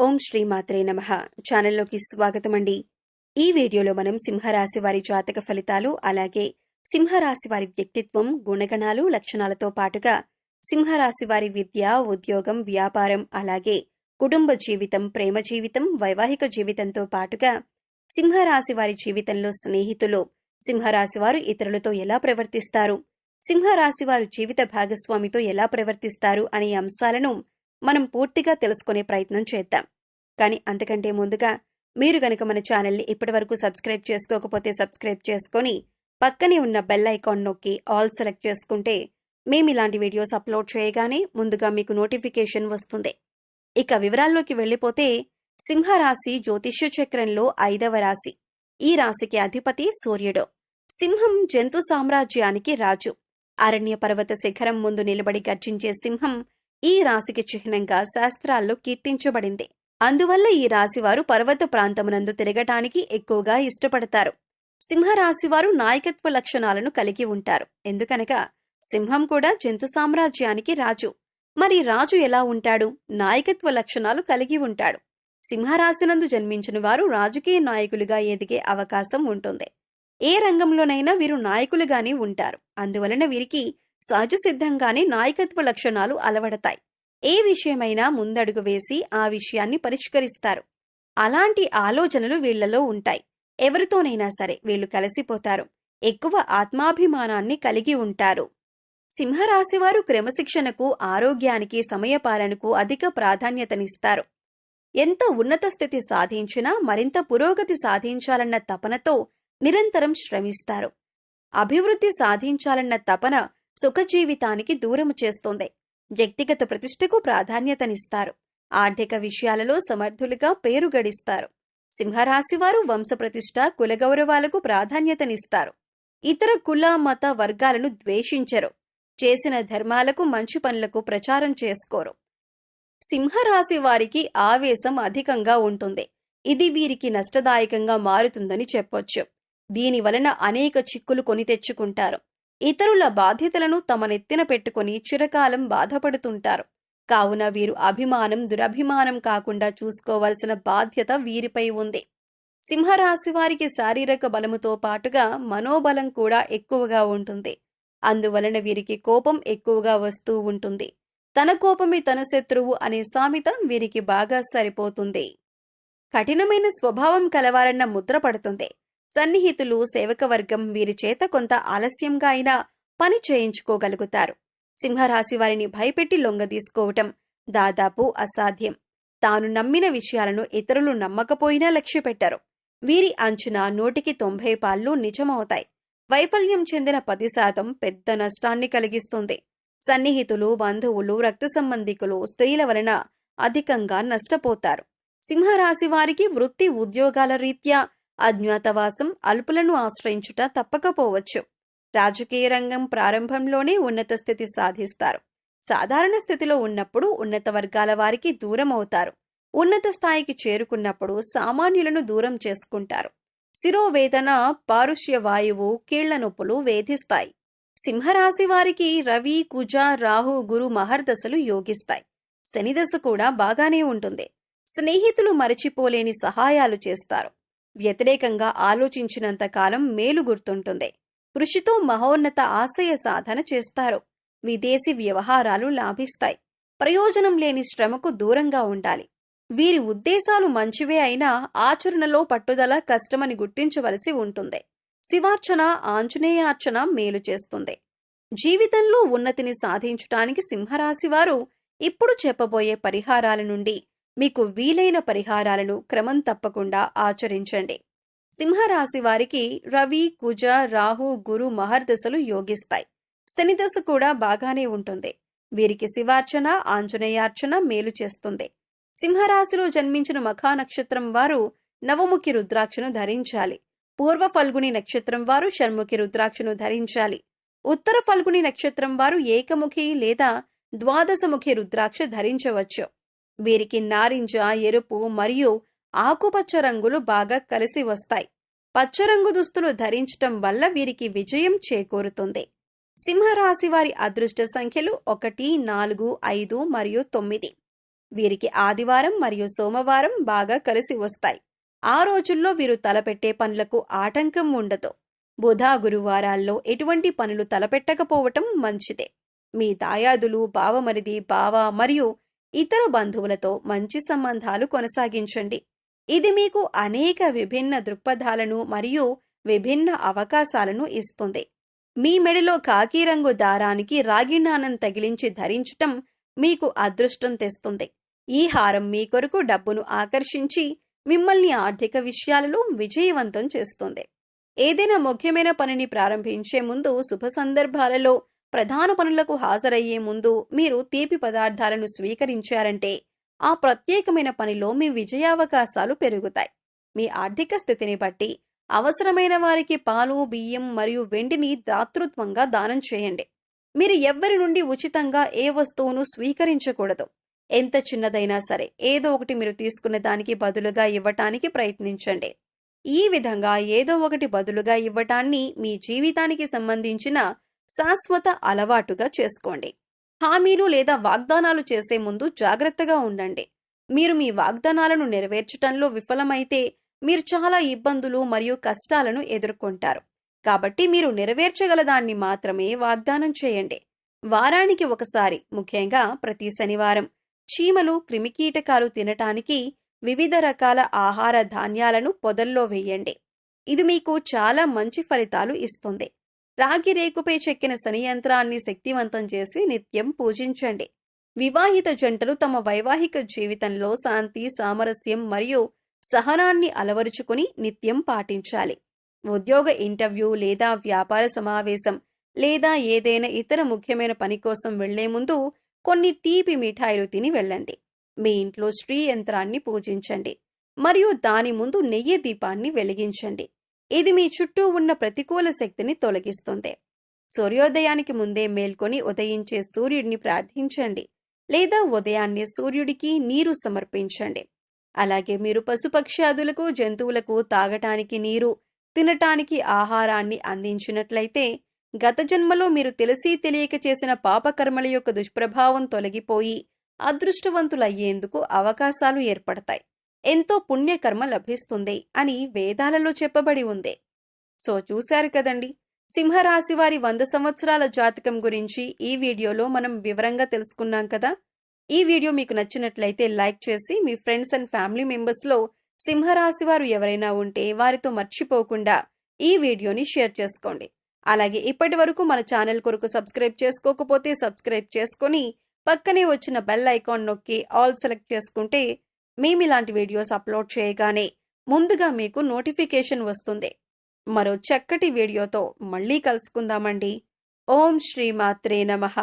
ఓం శ్రీ మాత్రే నమః. ఛానల్లోకి స్వాగతం అండి. ఈ వీడియోలో మనం సింహరాశి వారి జాతక ఫలితాలు, అలాగే సింహరాశి వారి వ్యక్తిత్వం, గుణగణాలు, లక్షణాలతో పాటుగా సింహరాశి వారి విద్య, ఉద్యోగం, వ్యాపారం, అలాగే కుటుంబ జీవితం, ప్రేమ జీవితం, వైవాహిక జీవితంతో పాటుగా సింహరాశి వారి జీవితంలో స్నేహితులు, సింహరాశి వారు ఇతరులతో ఎలా ప్రవర్తిస్తారు, సింహరాశి వారు జీవిత భాగస్వామితో ఎలా ప్రవర్తిస్తారు అనే అంశాలను మనం పూర్తిగా తెలుసుకునే ప్రయత్నం చేద్దాం. కానీ అంతకంటే ముందుగా మీరు గనక మన ఛానల్ని ఇప్పటివరకు సబ్స్క్రైబ్ చేసుకోకపోతే సబ్స్క్రైబ్ చేసుకొని పక్కనే ఉన్న బెల్ ఐకాన్ నొక్కి ఆల్ సెలెక్ట్ చేసుకుంటే మేము ఇలాంటి వీడియోస్ అప్లోడ్ చేయగానే ముందుగా మీకు నోటిఫికేషన్ వస్తుంది. ఇక వివరాల్లోకి వెళ్ళిపోతే సింహరాశి జ్యోతిష్య చక్రంలో 5వ రాశి. ఈ రాశికి అధిపతి సూర్యుడు. సింహం జంతు సామ్రాజ్యానికి రాజు. అరణ్య పర్వత శిఖరం ముందు నిలబడి గర్జించే సింహం ఈ రాశికి చిహ్నంగా శాస్త్రాల్లో కీర్తించబడింది. అందువల్ల ఈ రాశివారు పర్వత ప్రాంతమునందు తిరగటానికి ఎక్కువగా ఇష్టపడతారు. సింహరాశివారు నాయకత్వ లక్షణాలను కలిగి ఉంటారు. ఎందుకనగా సింహం కూడా జంతు సామ్రాజ్యానికి రాజు. మరి రాజు ఎలా ఉంటాడు? నాయకత్వ లక్షణాలు కలిగి ఉంటాడు. సింహరాశినందు జన్మించిన వారు రాజకీయ నాయకులుగా ఎదిగే అవకాశం ఉంటుంది. ఏ రంగంలోనైనా వీరు నాయకులుగానే ఉంటారు. అందువలన వీరికి సహజ సిద్ధంగానే నాయకత్వ లక్షణాలు అలవడతాయి. ఏ విషయమైనా ముందడుగు వేసి ఆ విషయాన్ని పరిష్కరిస్తారు. అలాంటి ఆలోచనలు వీళ్లలో ఉంటాయి. ఎవరితోనైనా సరే వీళ్లు కలిసిపోతారు. ఎక్కువ ఆత్మాభిమానాన్ని కలిగి ఉంటారు. సింహరాశివారు క్రమశిక్షణకు, ఆరోగ్యానికి, సమయపాలనకు అధిక ప్రాధాన్యతనిస్తారు. ఎంత ఉన్నత స్థితి సాధించినా మరింత పురోగతి సాధించాలన్న తపనతో నిరంతరం శ్రమిస్తారు. అభివృద్ధి సాధించాలన్న తపన సుఖజీవితానికి దూరము చేస్తుంది. వ్యక్తిగత ప్రతిష్టకు ప్రాధాన్యతనిస్తారు. ఆర్థిక విషయాలలో సమర్థులుగా పేరు గడిస్తారు. సింహరాశివారు వంశప్రతిష్ఠ, కులగౌరవాలకు ప్రాధాన్యతనిస్తారు. ఇతర కుల, మత వర్గాలను ద్వేషించరు. చేసిన ధర్మాలకు, మంచి పనులకు ప్రచారం చేసుకోరు. సింహరాశి వారికి ఆవేశం అధికంగా ఉంటుంది. ఇది వీరికి నష్టదాయకంగా మారుతుందని చెప్పొచ్చు. దీనివలన అనేక చిక్కులు కొని తెచ్చుకుంటారు. ఇతరుల బాధ్యతలను తమ నెత్తిన పెట్టుకుని చిరకాలం బాధపడుతుంటారు. కావున వీరు అభిమానం, దురభిమానం కాకుండా చూసుకోవాల్సిన బాధ్యత వీరిపై ఉంది. సింహరాశి వారికి శారీరక బలముతో పాటుగా మనోబలం కూడా ఎక్కువగా ఉంటుంది. అందువలన వీరికి కోపం ఎక్కువగా వస్తూ ఉంటుంది. తన కోపమే తన శత్రువు అనే సామెత వీరికి బాగా సరిపోతుంది. కఠినమైన స్వభావం కలవారన్న ముద్ర పడుతుంది. సన్నిహితులు, సేవకవర్గం వీరి చేత కొంత ఆలస్యంగా అయినా పని చేయించుకోగలుగుతారు. సింహరాశి వారిని భయపెట్టి లొంగదీసుకోవటం దాదాపు అసాధ్యం. తాను నమ్మిన విషయాలను ఇతరులు నమ్మకపోయినా లక్ష్యపెట్టరు. వీరి అంచనా 100కి 90 పాళ్ళు నిజమవుతాయి. వైఫల్యం చెందిన 10% పెద్ద నష్టాన్ని కలిగిస్తుంది. సన్నిహితులు, బంధువులు, రక్త సంబంధికులు, స్త్రీల వలన అధికంగా నష్టపోతారు. సింహరాశి వారికి వృత్తి, ఉద్యోగాల రీత్యా అజ్ఞాతవాసం, అల్పులను ఆశ్రయించుట తప్పకపోవచ్చు. రాజకీయ రంగం ప్రారంభంలోనే ఉన్నత స్థితి సాధిస్తారు. సాధారణ స్థితిలో ఉన్నప్పుడు ఉన్నత వర్గాల వారికి దూరం అవుతారు. ఉన్నత స్థాయికి చేరుకున్నప్పుడు సామాన్యులను దూరం చేసుకుంటారు. శిరోవేదన, పారుష్య వాయువు, కీళ్ల నొప్పులు వేధిస్తాయి. సింహరాశి వారికి రవి, కుజ, రాహు, గురు మహర్దశలు యోగిస్తాయి. శనిదశ కూడా బాగానే ఉంటుంది. స్నేహితులు మరచిపోలేని సహాయాలు చేస్తారు. వ్యతిరేకంగా ఆలోచించినంత కాలం మేలు గుర్తుంటుంది. కృషితో మహోన్నత ఆశయ సాధన చేస్తారు. విదేశీ వ్యవహారాలు లాభిస్తాయి. ప్రయోజనం లేని శ్రమకు దూరంగా ఉండాలి. వీరి ఉద్దేశాలు మంచివే అయినా ఆచరణలో పట్టుదల కష్టమని గుర్తించవలసి ఉంటుంది. శివార్చన, ఆంజనేయార్చన మేలు చేస్తుంది. జీవితంలో ఉన్నతిని సాధించటానికి సింహరాశివారు ఇప్పుడు చెప్పబోయే పరిహారాల నుండి మీకు వీలైన పరిహారాలను క్రమం తప్పకుండా ఆచరించండి. సింహరాశి వారికి రవి, కుజ, రాహు, గురు మహర్దశలు యోగిస్తాయి. శనిదశ కూడా బాగానే ఉంటుంది. వీరికి శివార్చన, ఆంజనేయార్చన మేలు చేస్తుంది. సింహరాశిలో జన్మించిన మఖా నక్షత్రం వారు నవముఖి రుద్రాక్షను ధరించాలి. పూర్వ ఫల్గుని నక్షత్రం వారు షణ్ముఖి రుద్రాక్షను ధరించాలి. ఉత్తర ఫల్గుని నక్షత్రం వారు ఏకముఖి లేదా ద్వాదశముఖి రుద్రాక్ష ధరించవచ్చు. వీరికి నారింజ, ఎరుపు మరియు ఆకుపచ్చ రంగులు బాగా కలిసి వస్తాయి. పచ్చరంగు దుస్తులు ధరించటం వల్ల వీరికి విజయం చేకూరుతుంది. సింహరాశి వారి అదృష్ట సంఖ్యలు 1, 4, 5 మరియు 9. వీరికి ఆదివారం మరియు సోమవారం బాగా కలిసి వస్తాయి. ఆ రోజుల్లో వీరు తలపెట్టే పనులకు ఆటంకం ఉండదు. బుధ గురువారాల్లో ఎటువంటి పనులు తలపెట్టకపోవటం మంచిదే. మీ దాయాదులు, బావమరిది, బావ మరియు ఇతర బంధువులతో మంచి సంబంధాలు కొనసాగించండి. ఇది మీకు అనేక విభిన్న దృక్పథాలను మరియు విభిన్న అవకాశాలను ఇస్తుంది. మీ మెడలో కాకి రంగు దారానికి రాగి నాణం తగిలించి ధరించటం మీకు అదృష్టం తెస్తుంది. ఈ హారం మీ కొరకు డబ్బును ఆకర్షించి మిమ్మల్ని ఆర్థిక విషయాలలో విజయవంతం చేస్తుంది. ఏదైనా ముఖ్యమైన పనిని ప్రారంభించే ముందు, శుభ సందర్భాలలో ప్రధాన పనులకు హాజరయ్యే ముందు మీరు తీపి పదార్థాలను స్వీకరించారంటే ఆ ప్రత్యేకమైన పనిలో మీ విజయావకాశాలు పెరుగుతాయి. మీ ఆర్థిక స్థితిని బట్టి అవసరమైన వారికి పాలు, బియ్యం మరియు వెండిని దాతృత్వంగా దానం చేయండి. మీరు ఎవ్వరి నుండి ఉచితంగా ఏ వస్తువును స్వీకరించకూడదు. ఎంత చిన్నదైనా సరే ఏదో ఒకటి మీరు తీసుకున్న దానికి బదులుగా ఇవ్వటానికి ప్రయత్నించండి. ఈ విధంగా ఏదో ఒకటి బదులుగా ఇవ్వటాన్ని మీ జీవితానికి సంబంధించిన శాశ్వత అలవాటుగా చేసుకోండి. హామీలు లేదా వాగ్దానాలు చేసే ముందు జాగ్రత్తగా ఉండండి. మీరు మీ వాగ్దానాలను నెరవేర్చటంలో విఫలమైతే మీరు చాలా ఇబ్బందులు మరియు కష్టాలను ఎదుర్కొంటారు. కాబట్టి మీరు నెరవేర్చగల దాన్ని మాత్రమే వాగ్దానం చేయండి. వారానికి ఒకసారి, ముఖ్యంగా ప్రతి శనివారం, చీమలు, క్రిమికీటకాలు తినటానికి వివిధ రకాల ఆహార ధాన్యాలను పొదల్లో వేయండి. ఇది మీకు చాలా మంచి ఫలితాలు ఇస్తుంది. రాగి రేకుపై చెక్కిన శని యంత్రాన్ని శక్తివంతం చేసి నిత్యం పూజించండి. వివాహిత జంటలు తమ వైవాహిక జీవితంలో శాంతి, సామరస్యం మరియు సహనాన్ని అలవరుచుకుని నిత్యం పాటించాలి. ఉద్యోగ ఇంటర్వ్యూ లేదా వ్యాపార సమావేశం లేదా ఏదైనా ఇతర ముఖ్యమైన పని కోసం వెళ్లే ముందు కొన్ని తీపి మిఠాయిలు తిని వెళ్ళండి. మీ ఇంట్లో శ్రీ యంత్రాన్ని పూజించండి మరియు దాని ముందు నెయ్యి దీపాన్ని వెలిగించండి. ఇది మీ చుట్టూ ఉన్న ప్రతికూల శక్తిని తొలగిస్తుంది. సూర్యోదయానికి ముందే మేల్కొని ఉదయించే సూర్యుడిని ప్రార్థించండి లేదా ఉదయాన్నే సూర్యుడికి నీరు సమర్పించండి. అలాగే మీరు పశుపక్ష్యాదులకు, జంతువులకు తాగటానికి నీరు, తినటానికి ఆహారాన్ని అందించినట్లయితే గత జన్మలో మీరు తెలిసి తెలియక చేసిన పాపకర్మల యొక్క దుష్ప్రభావం తొలగిపోయి అదృష్టవంతులయ్యేందుకు అవకాశాలు ఏర్పడతాయి. ఎంతో పుణ్యకర్మ లభిస్తుంది అని వేదాలలో చెప్పబడి ఉంది. సో చూశారు కదండి, సింహరాశి వారి 100 సంవత్సరాల జాతకం గురించి ఈ వీడియోలో మనం వివరంగా తెలుసుకున్నాం కదా. ఈ వీడియో మీకు నచ్చినట్లయితే లైక్ చేసి మీ ఫ్రెండ్స్ అండ్ ఫ్యామిలీ మెంబర్స్లో సింహరాశి వారు ఎవరైనా ఉంటే వారితో మర్చిపోకుండా ఈ వీడియోని షేర్ చేసుకోండి. అలాగే ఇప్పటి వరకు మన ఛానల్ కొరకు సబ్స్క్రైబ్ చేసుకోకపోతే సబ్స్క్రైబ్ చేసుకొని పక్కనే వచ్చిన బెల్ ఐకాన్ నొక్కి ఆల్ సెలెక్ట్ చేసుకుంటే మేము ఇలాంటి వీడియోస్ అప్లోడ్ చేయగానే ముందుగా మీకు నోటిఫికేషన్ వస్తుంది. మరో చక్కటి వీడియోతో మళ్ళీ కలుసుకుందామండి. ఓం శ్రీ మాత్రే నమః.